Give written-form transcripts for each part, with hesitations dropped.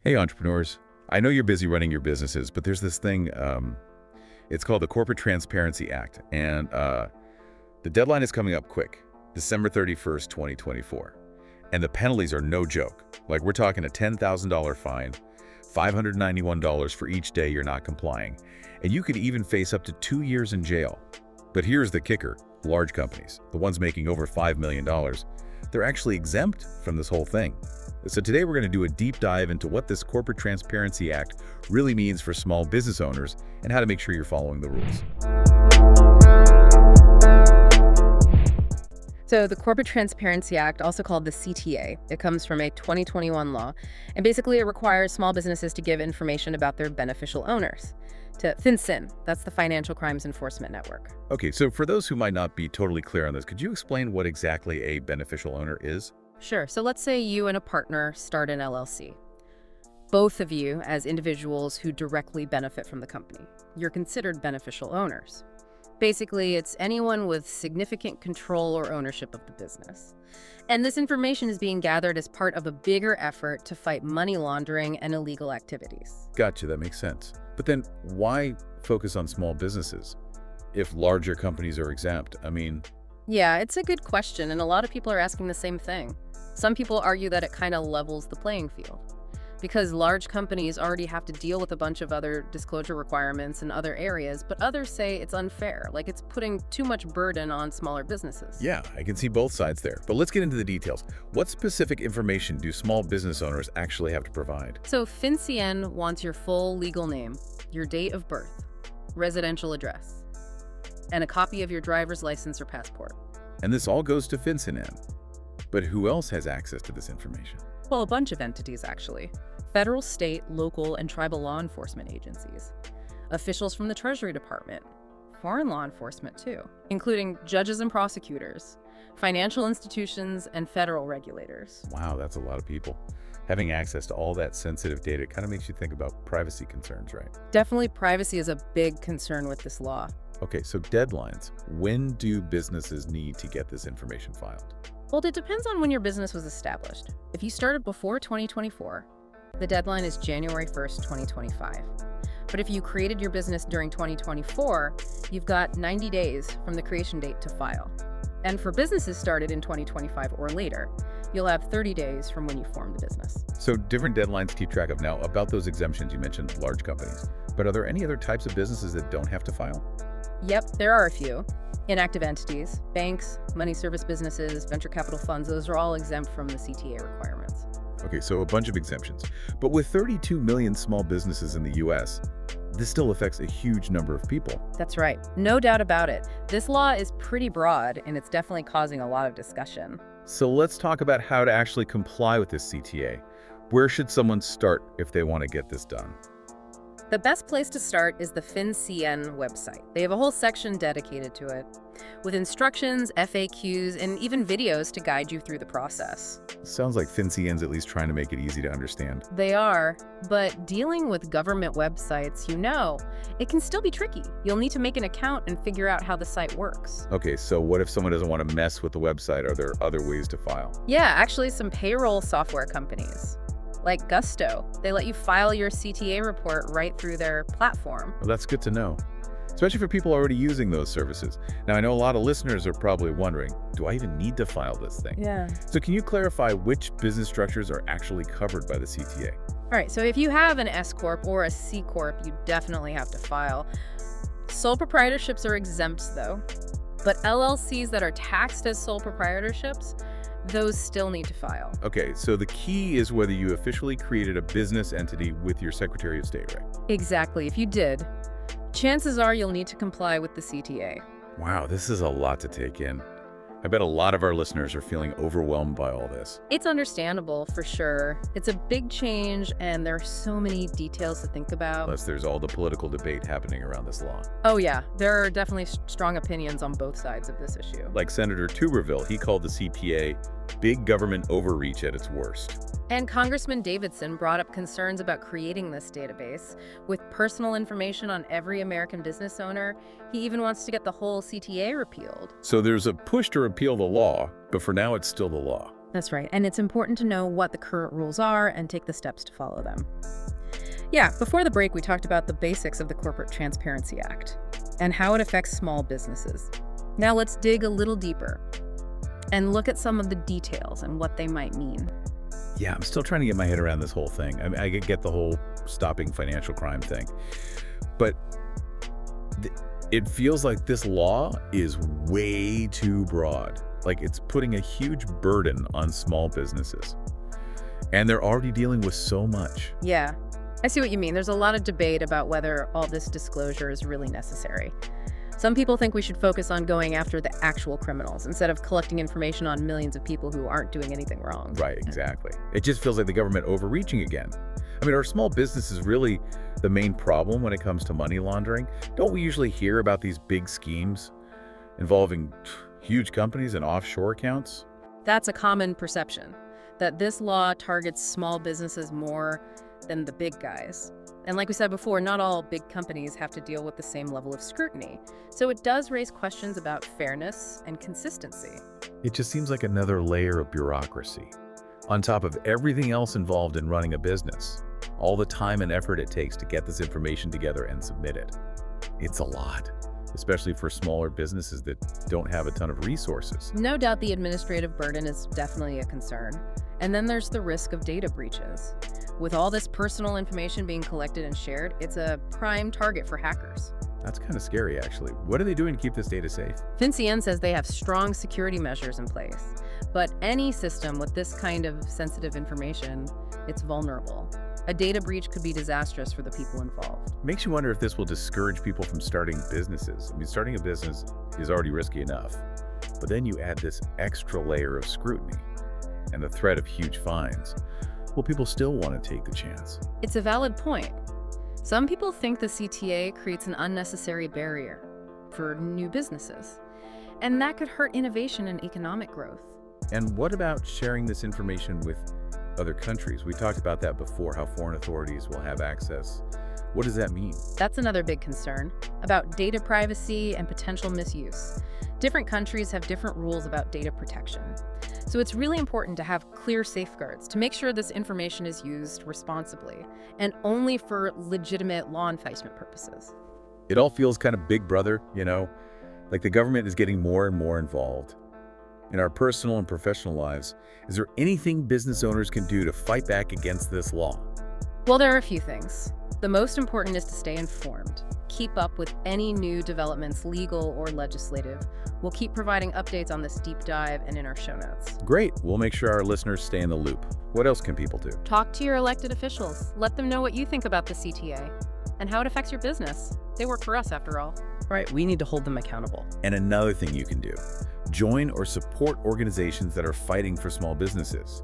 Hey, entrepreneurs. I know you're busy running your businesses, but there's this thing, it's called the Corporate Transparency Act, and the deadline is coming up quick, December 31st, 2024. And the penalties are no joke. Like, we're talking a $10,000 fine, $591 for each day you're not complying, and you could even face up to 2 years in jail. But here's the kicker. Large companies, the ones making over $5 million, they're actually exempt from this whole thing. So today we're going to do a deep dive into what this Corporate Transparency Act really means for small business owners and how to make sure you're following the rules. So the Corporate Transparency Act, also called the CTA, it comes from a 2021 law, and basically it requires small businesses to give information about their beneficial owners to FinCEN, that's the Financial Crimes Enforcement Network. Okay, so for those who might not be totally clear on this, could you explain what exactly a beneficial owner is? Sure, so let's say you and a partner start an LLC. Both of you, as individuals who directly benefit from the company, you're considered beneficial owners. Basically, it's anyone with significant control or ownership of the business. And this information is being gathered as part of a bigger effort to fight money laundering and illegal activities. Gotcha, that makes sense. But then why focus on small businesses if larger companies are exempt? Yeah, it's a good question, and a lot of people are asking the same thing. Some people argue that it kind of levels the playing field, because large companies already have to deal with a bunch of other disclosure requirements in other areas, but others say it's unfair, like it's putting too much burden on smaller businesses. Yeah, I can see both sides there. But let's get into the details. What specific information do small business owners actually have to provide? So FinCEN wants your full legal name, your date of birth, residential address, and a copy of your driver's license or passport. And this all goes to FinCEN. But who else has access to this information? Well, a bunch of entities, actually. Federal, state, local, and tribal law enforcement agencies. Officials from the Treasury Department. Foreign law enforcement, too, including judges and prosecutors, financial institutions, and federal regulators. Wow, that's a lot of people. Having access to all that sensitive data kind of makes you think about privacy concerns, right? Definitely, privacy is a big concern with this law. Okay, so deadlines. When do businesses need to get this information filed? Well, it depends on when your business was established. If you started before 2024, the deadline is January 1st, 2025. But if you created your business during 2024, you've got 90 days from the creation date to file. And for businesses started in 2025 or later, you'll have 30 days from when you formed the business. So different deadlines to keep track of. Now, about those exemptions, you mentioned large companies. But are there any other types of businesses that don't have to file? Yep, there are a few. Inactive entities, banks, money service businesses, venture capital funds, those are all exempt from the CTA requirements. Okay, so a bunch of exemptions. But with 32 million small businesses in the US, this still affects a huge number of people. That's right. No doubt about it. This law is pretty broad, and it's definitely causing a lot of discussion. So let's talk about how to actually comply with this CTA. Where should someone start if they want to get this done? The best place to start is the FinCEN website. They have a whole section dedicated to it, with instructions, FAQs, and even videos to guide you through the process. Sounds like FinCEN's at least trying to make it easy to understand. They are, but dealing with government websites, it can still be tricky. You'll need to make an account and figure out how the site works. Okay, so what if someone doesn't want to mess with the website? Are there other ways to file? Yeah, actually some payroll software companies, like Gusto, they let you file your CTA report right through their platform. Well, that's good to know, especially for people already using those services. Now, I know a lot of listeners are probably wondering, do I even need to file this thing? Yeah. So can you clarify which business structures are actually covered by the CTA? All right, so if you have an S Corp or a C Corp, you definitely have to file. Sole proprietorships are exempt, though, but LLCs that are taxed as sole proprietorships, those still need to file. Okay, so the key is whether you officially created a business entity with your Secretary of State, right? Exactly. If you did, chances are you'll need to comply with the CTA. Wow, this is a lot to take in. I bet a lot of our listeners are feeling overwhelmed by all this. It's understandable, for sure. It's a big change, and there are so many details to think about. Plus, there's all the political debate happening around this law. Oh yeah, there are definitely strong opinions on both sides of this issue. Like Senator Tuberville, he called the CPA big government overreach at its worst. And Congressman Davidson brought up concerns about creating this database with personal information on every American business owner. He even wants to get the whole CTA repealed. So there's a push to repeal the law, but for now it's still the law. That's right. And it's important to know what the current rules are and take the steps to follow them. Yeah, before the break, we talked about the basics of the Corporate Transparency Act and how it affects small businesses. Now let's dig a little deeper and look at some of the details and what they might mean. Yeah, I'm still trying to get my head around this whole thing. I mean, I get the whole stopping financial crime thing, but it feels like this law is way too broad. Like it's putting a huge burden on small businesses. And they're already dealing with so much. Yeah, I see what you mean. There's a lot of debate about whether all this disclosure is really necessary. Some people think we should focus on going after the actual criminals instead of collecting information on millions of people who aren't doing anything wrong. Right, exactly. It just feels like the government overreaching again. I mean, are small businesses really the main problem when it comes to money laundering? Don't we usually hear about these big schemes involving huge companies and offshore accounts? That's a common perception, that this law targets small businesses more than the big guys. And like we said before, not all big companies have to deal with the same level of scrutiny. So it does raise questions about fairness and consistency. It just seems like another layer of bureaucracy, on top of everything else involved in running a business. All the time and effort it takes to get this information together and submit it. It's a lot, especially for smaller businesses that don't have a ton of resources. No doubt the administrative burden is definitely a concern. And then there's the risk of data breaches. With all this personal information being collected and shared, it's a prime target for hackers. That's kind of scary, actually. What are they doing to keep this data safe? FinCEN says they have strong security measures in place. But any system with this kind of sensitive information, it's vulnerable. A data breach could be disastrous for the people involved. Makes you wonder if this will discourage people from starting businesses. I mean, starting a business is already risky enough, but then you add this extra layer of scrutiny and the threat of huge fines. Will people still want to take the chance? It's a valid point. Some people think the CTA creates an unnecessary barrier for new businesses, and that could hurt innovation and economic growth. And what about sharing this information with other countries? We talked about that before, how foreign authorities will have access. What does that mean? That's another big concern about data privacy and potential misuse. Different countries have different rules about data protection. So it's really important to have clear safeguards to make sure this information is used responsibly and only for legitimate law enforcement purposes. It all feels kind of Big Brother, you know, like the government is getting more and more involved. In our personal and professional lives, is there anything business owners can do to fight back against this law? Well, there are a few things. The most important is to stay informed. Keep up with any new developments, legal or legislative. We'll keep providing updates on this deep dive and in our show notes. Great. We'll make sure our listeners stay in the loop. What else can people do? Talk to your elected officials. Let them know what you think about the CTA and how it affects your business. They work for us, after all. Right, we need to hold them accountable. And another thing you can do, join or support organizations that are fighting for small businesses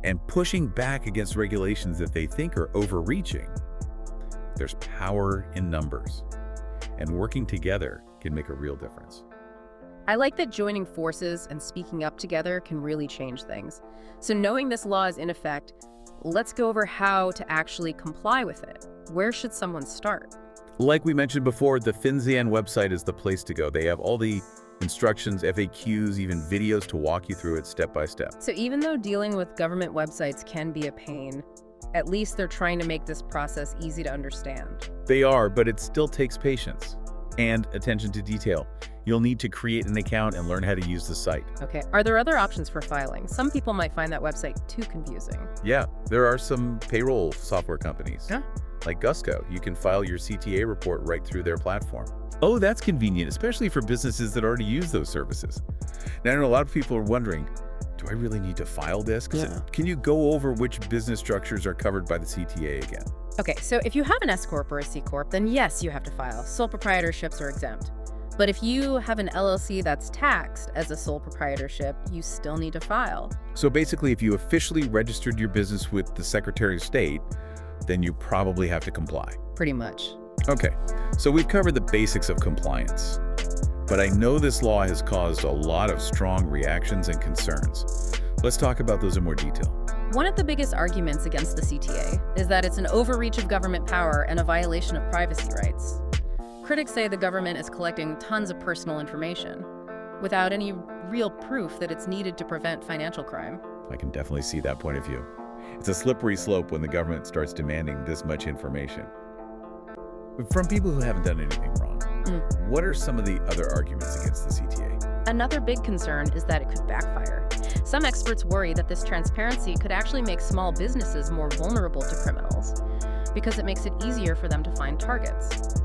and pushing back against regulations that they think are overreaching. There's power in numbers, and working together can make a real difference. I like that joining forces and speaking up together can really change things. So knowing this law is in effect, let's go over how to actually comply with it. Where should someone start? Like we mentioned before, the FinCEN website is the place to go. They have all the instructions, FAQs, even videos to walk you through it step by step. So even though dealing with government websites can be a pain, at least they're trying to make this process easy to understand. They are, but it still takes patience and attention to detail. You'll need to create an account and learn how to use the site. Okay, are there other options for filing? Some people might find that website too confusing. Yeah, there are some payroll software companies. Yeah. Like Gusto. You can file your CTA report right through their platform. Oh, that's convenient, especially for businesses that already use those services. Now, I know a lot of people are wondering, do I really need to file this? Yeah. Can you go over which business structures are covered by the CTA again? Okay, so if you have an S-Corp or a C-Corp, then yes, you have to file. Sole proprietorships are exempt. But if you have an LLC that's taxed as a sole proprietorship, you still need to file. So basically, if you officially registered your business with the Secretary of State, then you probably have to comply. Pretty much. Okay, so we've covered the basics of compliance. But I know this law has caused a lot of strong reactions and concerns. Let's talk about those in more detail. One of the biggest arguments against the CTA is that it's an overreach of government power and a violation of privacy rights. Critics say the government is collecting tons of personal information without any real proof that it's needed to prevent financial crime. I can definitely see that point of view. It's a slippery slope when the government starts demanding this much information. But from people who haven't done anything wrong, what are some of the other arguments against the CTA? Another big concern is that it could backfire. Some experts worry that this transparency could actually make small businesses more vulnerable to criminals because it makes it easier for them to find targets.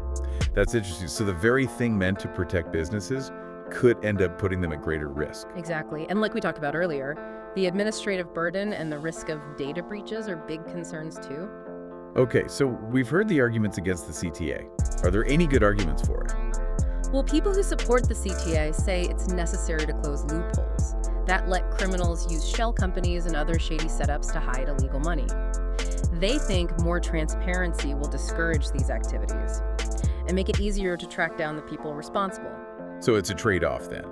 That's interesting. So the very thing meant to protect businesses could end up putting them at greater risk. Exactly. And like we talked about earlier, the administrative burden and the risk of data breaches are big concerns too. Okay, so we've heard the arguments against the CTA. Are there any good arguments for it? Well, people who support the CTA say it's necessary to close loopholes that let criminals use shell companies and other shady setups to hide illegal money. They think more transparency will discourage these activities and make it easier to track down the people responsible. So it's a trade-off then,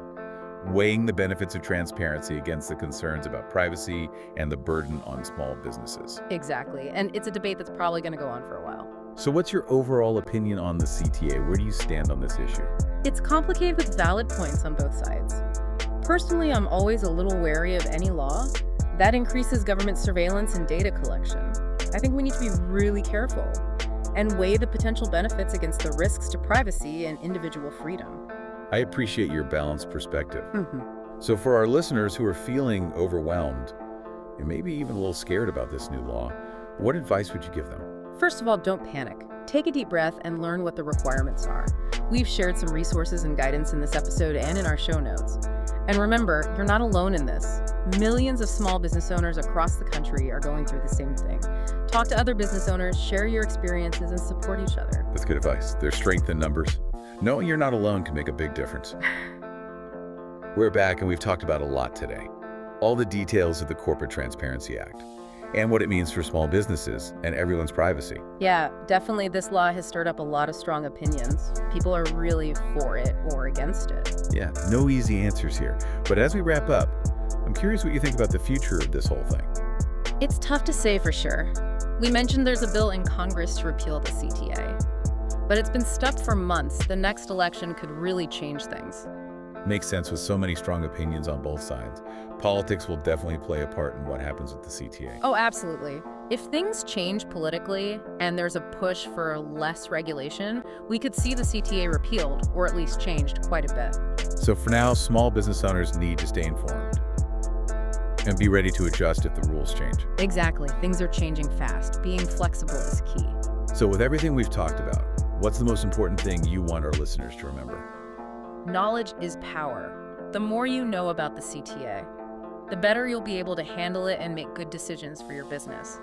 weighing the benefits of transparency against the concerns about privacy and the burden on small businesses. Exactly, and it's a debate that's probably going to go on for a while. So what's your overall opinion on the CTA? Where do you stand on this issue? It's complicated with valid points on both sides. Personally, I'm always a little wary of any law that increases government surveillance and data collection. I think we need to be really careful and weigh the potential benefits against the risks to privacy and individual freedom. I appreciate your balanced perspective. So for our listeners who are feeling overwhelmed and maybe even a little scared about this new law, what advice would you give them? First of all, don't panic. Take a deep breath and learn what the requirements are. We've shared some resources and guidance in this episode and in our show notes. And remember, you're not alone in this. Millions of small business owners across the country are going through the same thing. Talk to other business owners, share your experiences, and support each other. That's good advice. There's strength in numbers. Knowing you're not alone can make a big difference. We're back and we've talked about a lot today. All the details of the Corporate Transparency Act and what it means for small businesses and everyone's privacy. Yeah, definitely this law has stirred up a lot of strong opinions. People are really for it or against it. Yeah, no easy answers here. But as we wrap up, I'm curious what you think about the future of this whole thing. It's tough to say for sure. We mentioned there's a bill in Congress to repeal the CTA. But it's been stuck for months. The next election could really change things. Makes sense with so many strong opinions on both sides. Politics will definitely play a part in what happens with the CTA. Oh, absolutely. If things change politically and there's a push for less regulation, we could see the CTA repealed or at least changed quite a bit. So for now, small business owners need to stay informed and be ready to adjust if the rules change. Exactly. Things are changing fast. Being flexible is key. So with everything we've talked about, what's the most important thing you want our listeners to remember? Knowledge is power. The more you know about the CTA, the better you'll be able to handle it and make good decisions for your business.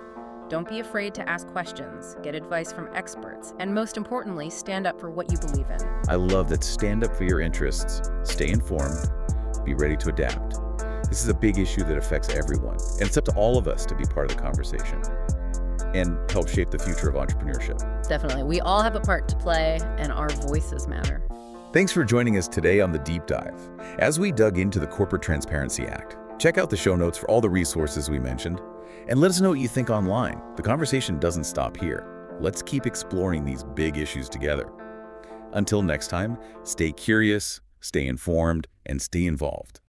Don't be afraid to ask questions, get advice from experts, and most importantly, stand up for what you believe in. I love that. Stand up for your interests, stay informed, be ready to adapt. This is a big issue that affects everyone, and it's up to all of us to be part of the conversation and help shape the future of entrepreneurship. Definitely. We all have a part to play, and our voices matter. Thanks for joining us today on The Deep Dive. As we dug into the Corporate Transparency Act, check out the show notes for all the resources we mentioned, and let us know what you think online. The conversation doesn't stop here. Let's keep exploring these big issues together. Until next time, stay curious, stay informed, and stay involved.